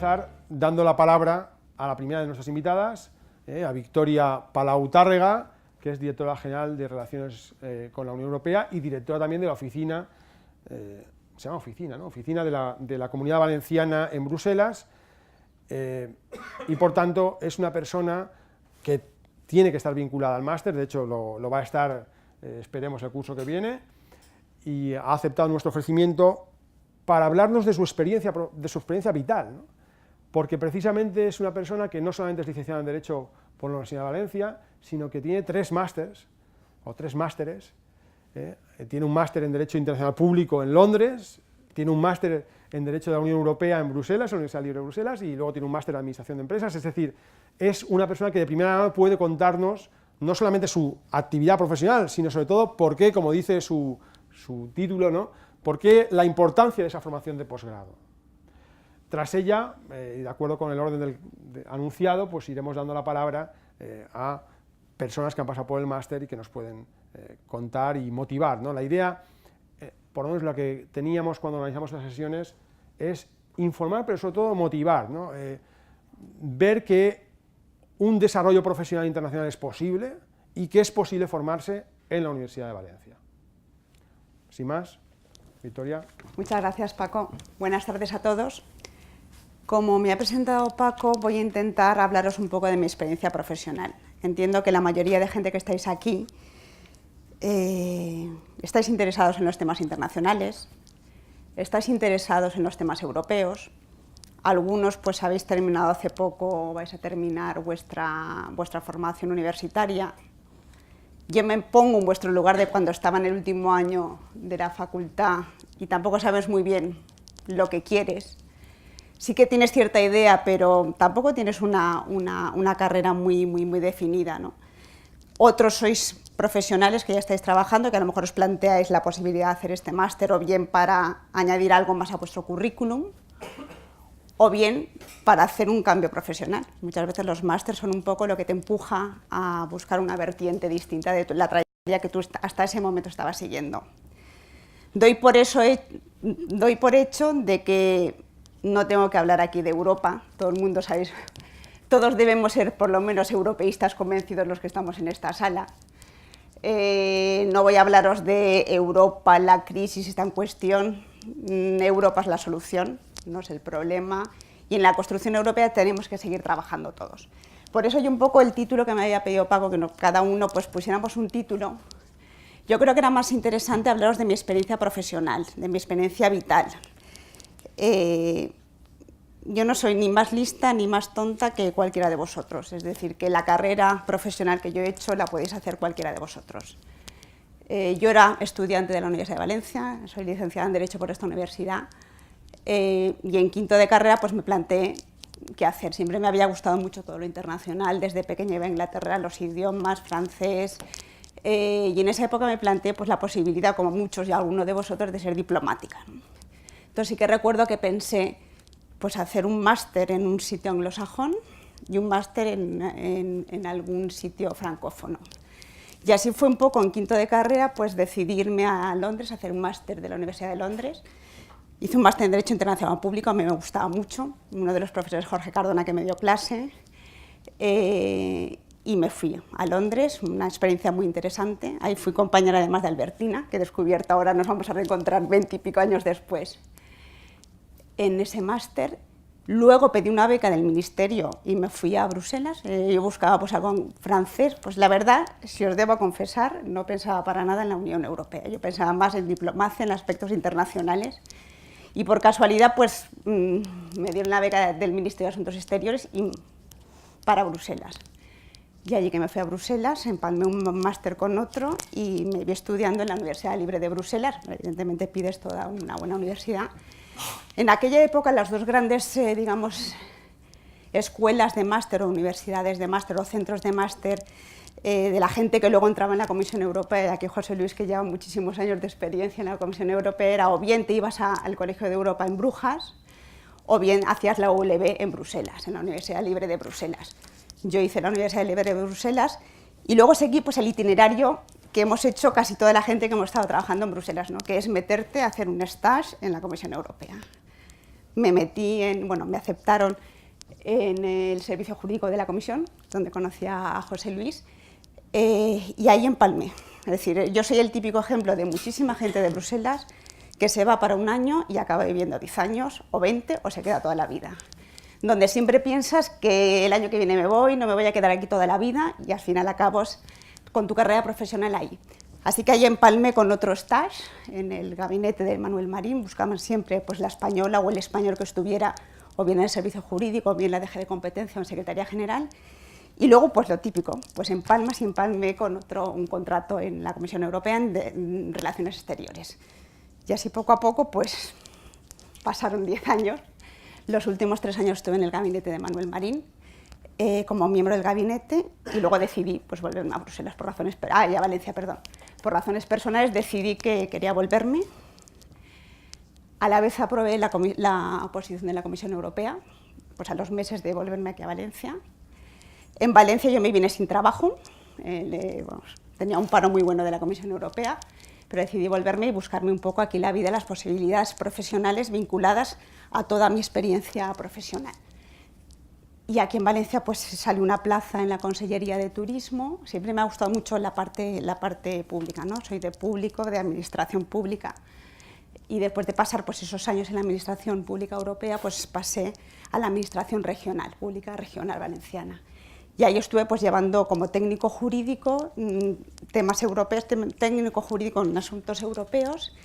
empezar dando la palabra a la primera de nuestras invitadas, a Victoria Palau Tàrrega, que es directora general de Relaciones con la Unión Europea y directora también de la oficina, se llama oficina, ¿no? Oficina de la Comunidad Valenciana en Bruselas, y por tanto es una persona que tiene que estar vinculada al máster, de hecho lo va a estar, esperemos, el curso que viene, y ha aceptado nuestro ofrecimiento para hablarnos de su experiencia vital, ¿no? Porque precisamente es una persona que no solamente es licenciada en Derecho por la Universidad de Valencia, sino que tiene 3 másteres, o 3 másteres, tiene un máster en Derecho Internacional Público en Londres, tiene un máster en Derecho de la Unión Europea en Bruselas, en la Universidad Libre de Bruselas, y luego tiene un máster en Administración de Empresas, es decir, es una persona que de primera mano puede contarnos no solamente su actividad profesional, sino sobre todo por qué, como dice su título, ¿no?, por qué la importancia de esa formación de posgrado. Tras ella, de acuerdo con el orden anunciado, pues iremos dando la palabra a personas que han pasado por el máster y que nos pueden contar y motivar, ¿no? La idea, por lo menos la que teníamos cuando organizamos las sesiones, es informar, pero sobre todo motivar, ¿no? Ver que un desarrollo profesional internacional es posible y que es posible formarse en la Universidad de Valencia. Sin más, Victoria. Muchas gracias, Paco. Buenas tardes a todos. Como me ha presentado Paco, voy a intentar hablaros un poco de mi experiencia profesional. Entiendo que la mayoría de gente que estáis aquí estáis interesados en los temas internacionales, estáis interesados en los temas europeos, algunos pues habéis terminado hace poco o vais a terminar vuestra formación universitaria. Yo me pongo en vuestro lugar de cuando estaba en el último año de la facultad y tampoco sabes muy bien lo que quieres. Sí que tienes cierta idea, pero tampoco tienes una carrera muy definida, ¿no? Otros sois profesionales que ya estáis trabajando, que a lo mejor os planteáis la posibilidad de hacer este máster o bien para añadir algo más a vuestro currículum o bien para hacer un cambio profesional. Muchas veces los másters son un poco lo que te empuja a buscar una vertiente distinta de la trayectoria que tú hasta ese momento estabas siguiendo. Doy por hecho de que no tengo que hablar aquí de Europa, todo el mundo sabéis, todos debemos ser por lo menos europeístas convencidos los que estamos en esta sala. No voy a hablaros de Europa, la crisis está en cuestión, Europa es la solución, no es el problema, y en la construcción europea tenemos que seguir trabajando todos. Por eso yo un poco el título que me había pedido Paco, que cada uno pues pusiéramos un título, yo creo que era más interesante hablaros de mi experiencia profesional, de mi experiencia vital. Yo no soy ni más lista ni más tonta que cualquiera de vosotros, es decir, que la carrera profesional que yo he hecho la podéis hacer cualquiera de vosotros. Yo era estudiante de la Universidad de Valencia, soy licenciada en Derecho por esta universidad, y en quinto de carrera pues me planteé qué hacer. Siempre me había gustado mucho todo lo internacional, desde pequeña iba a Inglaterra, los idiomas, francés, y en esa época me planteé pues la posibilidad, como muchos y algunos de vosotros, de ser diplomática, ¿no? Entonces sí que recuerdo que pensé pues hacer un máster en un sitio anglosajón y un máster en algún sitio francófono. Y así fue un poco en quinto de carrera, pues decidí irme a Londres a hacer un máster de la Universidad de Londres. Hice un máster en Derecho Internacional Público, a mí me gustaba mucho, uno de los profesores, Jorge Cardona, que me dio clase, y me fui a Londres, una experiencia muy interesante. Ahí fui compañera además de Albertina, que he descubierto ahora, nos vamos a reencontrar 20 y pico años después. En ese máster, luego pedí una beca del Ministerio y me fui a Bruselas. Yo buscaba pues algo en francés, pues la verdad, si os debo confesar, no pensaba para nada en la Unión Europea, yo pensaba más en diplomacia, en aspectos internacionales, y por casualidad pues me dieron la beca del Ministerio de Asuntos Exteriores y para Bruselas. Y allí que me fui a Bruselas, empalmé un máster con otro y me vi estudiando en la Universidad Libre de Bruselas. Evidentemente pides toda una buena universidad. En aquella época las dos grandes, digamos, escuelas de máster o universidades de máster o centros de máster de la gente que luego entraba en la Comisión Europea, y aquí José Luis, que lleva muchísimos años de experiencia en la Comisión Europea, era o bien te ibas al Colegio de Europa en Brujas o bien hacías la ULB en Bruselas, en la Universidad Libre de Bruselas. Yo hice la Universidad Libre de Bruselas y luego seguí pues, el itinerario que hemos hecho casi toda la gente que hemos estado trabajando en Bruselas, ¿no? Que es meterte a hacer un stage en la Comisión Europea. me me aceptaron en el servicio jurídico de la comisión, donde conocí a José Luis, y ahí empalmé. Es decir, yo soy el típico ejemplo de muchísima gente de Bruselas que se va para un año y acaba viviendo 10 años, o 20, o se queda toda la vida. Donde siempre piensas que el año que viene me voy, no me voy a quedar aquí toda la vida, y al final acabas con tu carrera profesional ahí. Así que ahí empalmé con otro stage en el gabinete de Manuel Marín, buscaban siempre pues, la española o el español que estuviera o bien en el servicio jurídico, o bien en la DG de competencia o en Secretaría General. Y luego, pues lo típico, pues empalmé con un contrato en la Comisión Europea en Relaciones Exteriores. Y así poco a poco, pues pasaron 10 años. Los últimos 3 años estuve en el gabinete de Manuel Marín, como miembro del gabinete, y luego decidí pues, volverme a Bruselas por razones... a Valencia, perdón. Por razones personales decidí que quería volverme. A la vez aprobé la oposición de la Comisión Europea, pues a los meses de volverme aquí a Valencia. En Valencia yo me vine sin trabajo, tenía un paro muy bueno de la Comisión Europea, pero decidí volverme y buscarme un poco aquí la vida, las posibilidades profesionales vinculadas a toda mi experiencia profesional. Y aquí en Valencia pues salió una plaza en la Consellería de Turismo. Siempre me ha gustado mucho la parte pública, ¿no? Soy de público, de administración pública. Y después de pasar pues, esos años en la Administración Pública Europea, pues pasé a la Administración Regional, Pública Regional Valenciana. Y ahí estuve pues, llevando como técnico jurídico temas europeos, técnico jurídico en asuntos europeos,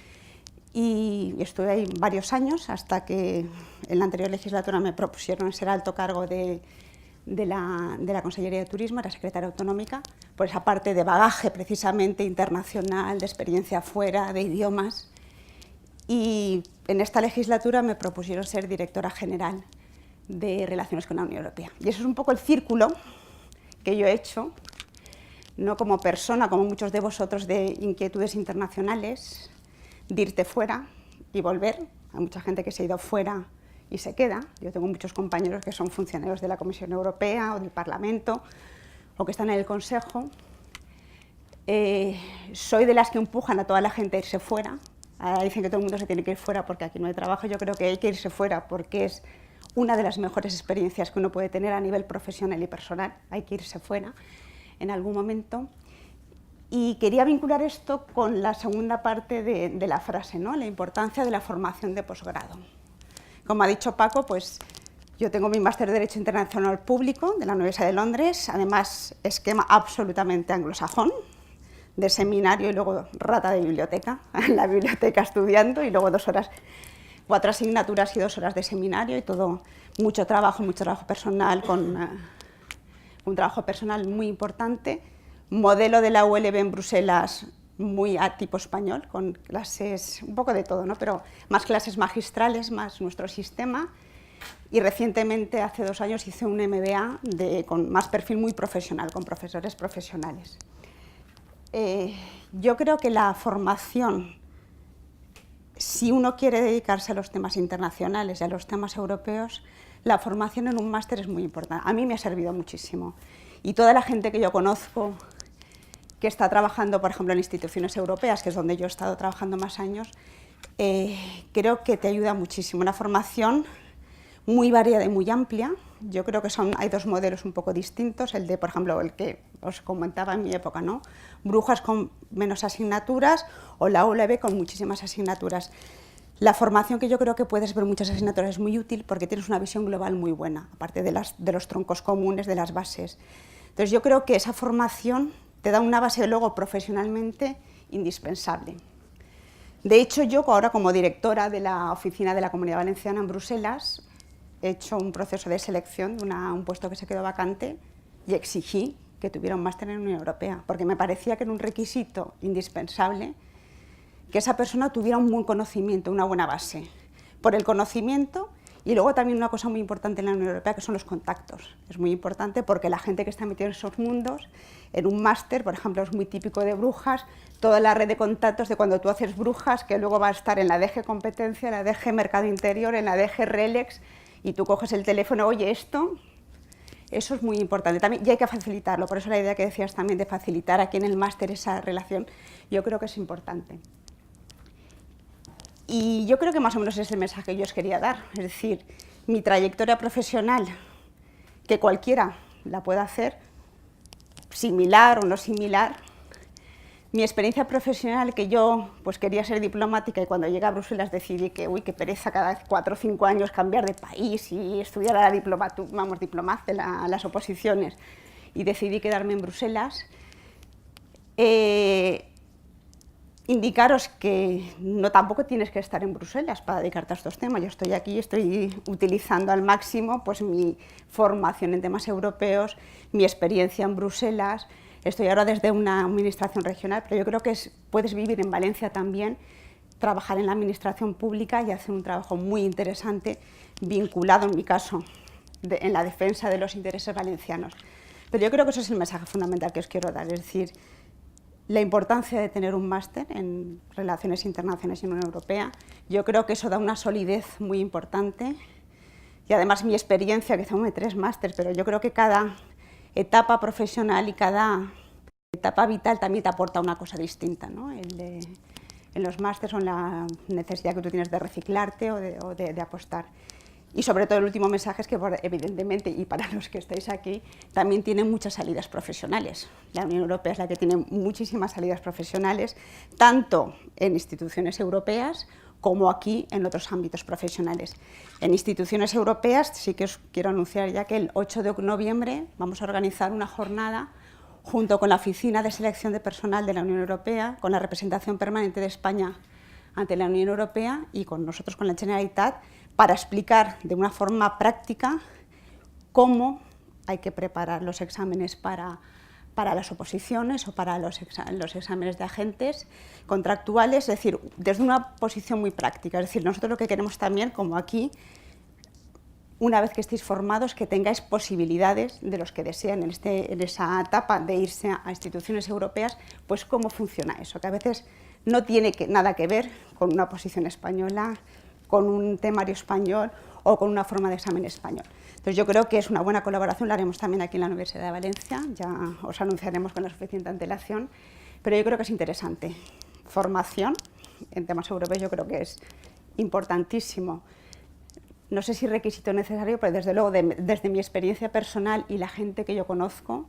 y estuve ahí varios años hasta que en la anterior legislatura me propusieron ser alto cargo de la Consellería de Turismo, era secretaria autonómica, por esa parte de bagaje precisamente internacional, de experiencia fuera, de idiomas. Y en esta legislatura me propusieron ser directora general de Relaciones con la Unión Europea. Y eso es un poco el círculo que yo he hecho, no como persona, como muchos de vosotros, de inquietudes internacionales, de irte fuera y volver. Hay mucha gente que se ha ido fuera y se queda. Yo tengo muchos compañeros que son funcionarios de la Comisión Europea o del Parlamento o que están en el Consejo. Soy de las que empujan a toda la gente a irse fuera. Ahora dicen que todo el mundo se tiene que ir fuera porque aquí no hay trabajo. Yo creo que hay que irse fuera porque es una de las mejores experiencias que uno puede tener a nivel profesional y personal. Hay que irse fuera en algún momento. Y quería vincular esto con la segunda parte de la frase, ¿no? La importancia de la formación de posgrado. Como ha dicho Paco, pues yo tengo mi máster de Derecho Internacional Público de la Universidad de Londres, además esquema absolutamente anglosajón, de seminario y luego rata de biblioteca, en la biblioteca estudiando y luego 2 horas, 4 asignaturas y 2 horas de seminario y todo, mucho trabajo personal, con un trabajo personal muy importante. Modelo de la ULB en Bruselas muy a tipo español, con clases, un poco de todo, ¿no? Pero más clases magistrales, más nuestro sistema. Y recientemente, hace 2 años, hice un MBA con más perfil muy profesional, con profesores profesionales. Yo creo que la formación, si uno quiere dedicarse a los temas internacionales y a los temas europeos, la formación en un máster es muy importante. A mí me ha servido muchísimo. Y toda la gente que yo conozco que está trabajando, por ejemplo, en instituciones europeas, que es donde yo he estado trabajando más años, creo que te ayuda muchísimo. Una formación muy variada y muy amplia. Yo creo que hay 2 modelos un poco distintos, el de, por ejemplo, el que os comentaba en mi época, ¿no? Brujas con menos asignaturas o la ULB con muchísimas asignaturas. La formación que yo creo que puedes ver muchas asignaturas es muy útil porque tienes una visión global muy buena, aparte de los troncos comunes, de las bases. Entonces yo creo que esa formación te da una base luego profesionalmente indispensable. De hecho, yo ahora como directora de la oficina de la Comunidad Valenciana en Bruselas, he hecho un proceso de selección de un puesto que se quedó vacante y exigí que tuviera un máster en Unión Europea, porque me parecía que era un requisito indispensable que esa persona tuviera un buen conocimiento, una buena base. Por el conocimiento y luego también una cosa muy importante en la Unión Europea que son los contactos. Es muy importante porque la gente que está metida en esos mundos, en un máster, por ejemplo, es muy típico de Brujas, toda la red de contactos de cuando tú haces Brujas, que luego va a estar en la DG Competencia, en la DG Mercado Interior, en la DG Relex, y tú coges el teléfono, oye, eso es muy importante también, y hay que facilitarlo, por eso la idea que decías también de facilitar aquí en el máster esa relación, yo creo que es importante. Y yo creo que más o menos es el mensaje que yo os quería dar, es decir, mi trayectoria profesional, que cualquiera la pueda hacer, similar o no similar, mi experiencia profesional, que yo pues quería ser diplomática y cuando llegué a Bruselas decidí que, uy, qué pereza cada 4 o 5 años cambiar de país y estudiar a la diplomacia, las oposiciones, y decidí quedarme en Bruselas. Indicaros que no tampoco tienes que estar en Bruselas para dedicarte a estos temas. Yo estoy aquí, estoy utilizando al máximo pues, mi formación en temas europeos, mi experiencia en Bruselas. Estoy ahora desde una administración regional, pero yo creo que puedes vivir en Valencia también, trabajar en la administración pública y hacer un trabajo muy interesante, vinculado, en mi caso, en la defensa de los intereses valencianos. Pero yo creo que eso es el mensaje fundamental que os quiero dar, es decir, la importancia de tener un máster en Relaciones Internacionales y Unión Europea. Yo creo que eso da una solidez muy importante y además mi experiencia, que son 3 másters, pero yo creo que cada etapa profesional y cada etapa vital también te aporta una cosa distinta, ¿no? En los másters son la necesidad que tú tienes de reciclarte o de apostar. Y sobre todo el último mensaje es que, evidentemente, y para los que estáis aquí, también tiene muchas salidas profesionales. La Unión Europea es la que tiene muchísimas salidas profesionales, tanto en instituciones europeas como aquí en otros ámbitos profesionales. En instituciones europeas sí que os quiero anunciar ya que el 8 de noviembre vamos a organizar una jornada junto con la Oficina de Selección de Personal de la Unión Europea, con la representación permanente de España ante la Unión Europea y con nosotros, con la Generalitat, para explicar de una forma práctica cómo hay que preparar los exámenes para las oposiciones o para los exámenes de agentes contractuales, es decir, desde una posición muy práctica. Es decir, nosotros lo que queremos también, como aquí, una vez que estéis formados, que tengáis posibilidades de los que desean en esa etapa de irse a instituciones europeas, pues cómo funciona eso, que a veces no tiene nada que ver con una posición española, con un temario español o con una forma de examen español. Entonces yo creo que es una buena colaboración, la haremos también aquí en la Universidad de Valencia, ya os anunciaremos con la suficiente antelación, pero yo creo que es interesante. Formación en temas europeos yo creo que es importantísimo. No sé si requisito necesario, pero desde luego desde mi experiencia personal y la gente que yo conozco,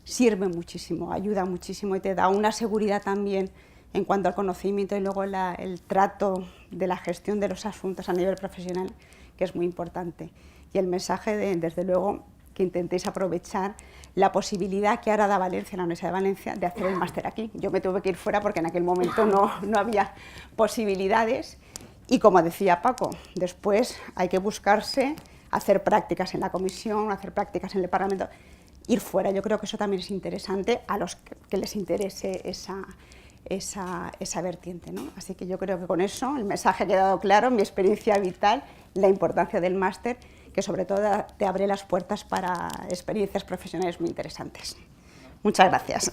sirve muchísimo, ayuda muchísimo y te da una seguridad también en cuanto al conocimiento y luego el trato de la gestión de los asuntos a nivel profesional, que es muy importante. Y el mensaje, desde luego, que intentéis aprovechar la posibilidad que ahora da Valencia, la Universidad de Valencia, de hacer el máster aquí. Yo me tuve que ir fuera porque en aquel momento no había posibilidades y, como decía Paco, después hay que buscarse, hacer prácticas en la comisión, hacer prácticas en el Parlamento, ir fuera. Yo creo que eso también es interesante a los que les interese esa vertiente, ¿no? Así que yo creo que con eso el mensaje ha quedado claro, mi experiencia vital, la importancia del máster, que sobre todo te abre las puertas para experiencias profesionales muy interesantes. Muchas gracias.